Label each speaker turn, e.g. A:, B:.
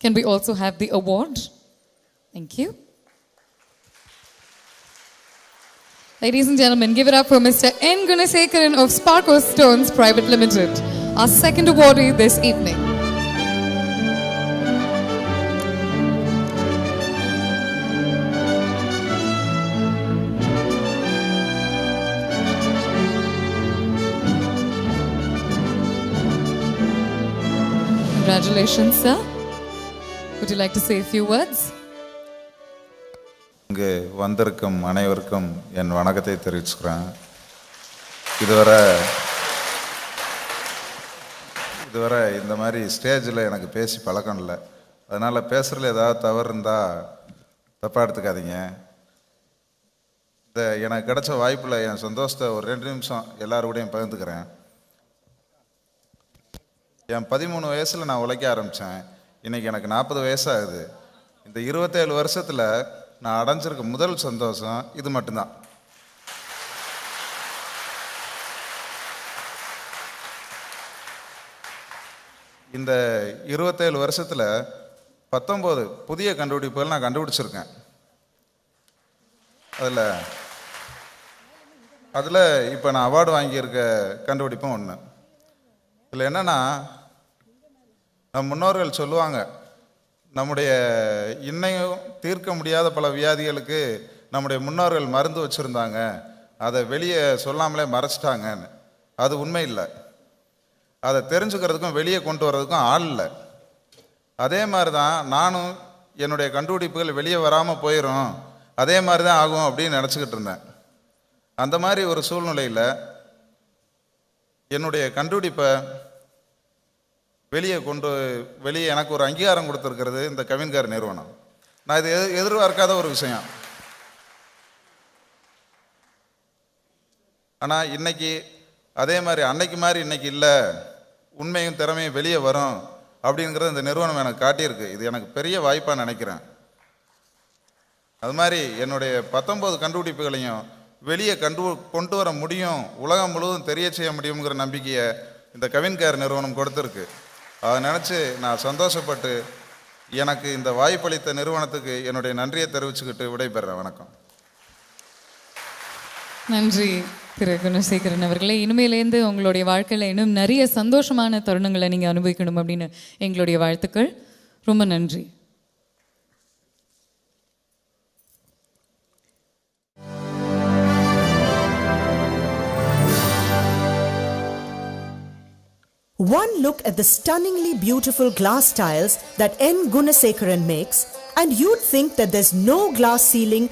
A: Can we also have the award? Thank you. Ladies and gentlemen, give it up for Mr. N. Gunasekaran of Sparko Stones Private Limited, our second awardee this evening. Congratulations, sir. Would you like to say a few words?
B: இங்கு வந்திருக்கும் அனைவருக்கும் என் வணக்கத்தை தெரிவிச்சுக்கிறேன். இதுவரை இந்த மாதிரி ஸ்டேஜில் எனக்கு பேசி பழக்கம் இல்லை. அதனால் பேசுகிறதுல ஏதாவது தவறு இருந்தால் தப்பாக எடுத்துக்காதீங்க. எனக்கு கிடைச்ச வாய்ப்பில் என் சந்தோஷத்தை ஒரு 2 நிமிஷம் எல்லாரோடையும் பகிர்ந்துக்கிறேன். என் 13 வயசில் நான் உழைக்க ஆரம்பித்தேன். இன்றைக்கி எனக்கு 40 வயசாகுது. இந்த 27 வருஷத்தில் நான் அடைஞ்சிருக்க முதல் சந்தோஷம் இது மட்டும்தான். இந்த 27 வருஷத்தில் 19 புதிய கண்டுபிடிப்புகள் நான் கண்டுபிடிச்சிருக்கேன். அதில் இப்போ நான் அவார்டு வாங்கியிருக்க கண்டுபிடிப்பும் ஒன்று. இதில் என்னென்னா, நம் முன்னோர்கள் சொல்லுவாங்க, நம்முடைய இன்னையும் தீர்க்க முடியாத பல வியாதிகளுக்கு நம்முடைய முன்னோர்கள் மருந்து வச்சுருந்தாங்க, அதை வெளியே சொல்லாமலே மறைச்சிட்டாங்கன்னு. அது உண்மை இல்லை. அதை தெரிஞ்சுக்கிறதுக்கும் வெளியே கொண்டு வர்றதுக்கும் ஆள் இல்லை. அதே மாதிரி தான் நானும் என்னுடைய கண்டுபிடிப்புகள் வெளியே வராமல் போயிடும், அதே மாதிரி தான் ஆகும் அப்படின்னு நினச்சிக்கிட்டு இருந்தேன். அந்த மாதிரி ஒரு சூழ்நிலையில் என்னுடைய கண்டுபிடிப்பை வெளியே எனக்கு ஒரு அங்கீகாரம் கொடுத்துருக்கிறது இந்த கவின்கார் நிறுவனம். நான் இது எதிர்பார்க்காத ஒரு விஷயம். ஆனால் இன்னைக்கு அதே மாதிரி அன்னைக்கு மாதிரி இன்னைக்கு இல்லை, உண்மையும் திறமையும் வெளியே வரும் அப்படிங்கிறது இந்த நிறுவனம் எனக்கு காட்டியிருக்கு. இது எனக்கு பெரிய வாய்ப்பாக நினைக்கிறேன். அது மாதிரி என்னுடைய 19 கண்டுபிடிப்புகளையும் வெளியே கொண்டு வர முடியும், உலகம் முழுவதும் தெரிய செய்ய முடியுங்கிற நம்பிக்கையை இந்த கவின்கார் நிறுவனம் கொடுத்துருக்கு. அதை நினச்சி நான் சந்தோஷப்பட்டு எனக்கு இந்த வாய்ப்பளித்த நிறுவனத்துக்கு என்னுடைய நன்றியை தெரிவிச்சுக்கிட்டு விடைபெறேன். வணக்கம்.
A: நன்றி திரு குணசேகரன் அவர்களே. இனிமேலேருந்து உங்களுடைய வாழ்க்கையில் இன்னும் நிறைய சந்தோஷமான தருணங்களை நீங்கள் அனுபவிக்கணும் அப்படின்னு எங்களுடைய வாழ்த்துக்கள். ரொம்ப நன்றி.
C: One look at the stunningly beautiful glass tiles that N. Gunasekaran makes, and you'd think that there's no glass ceiling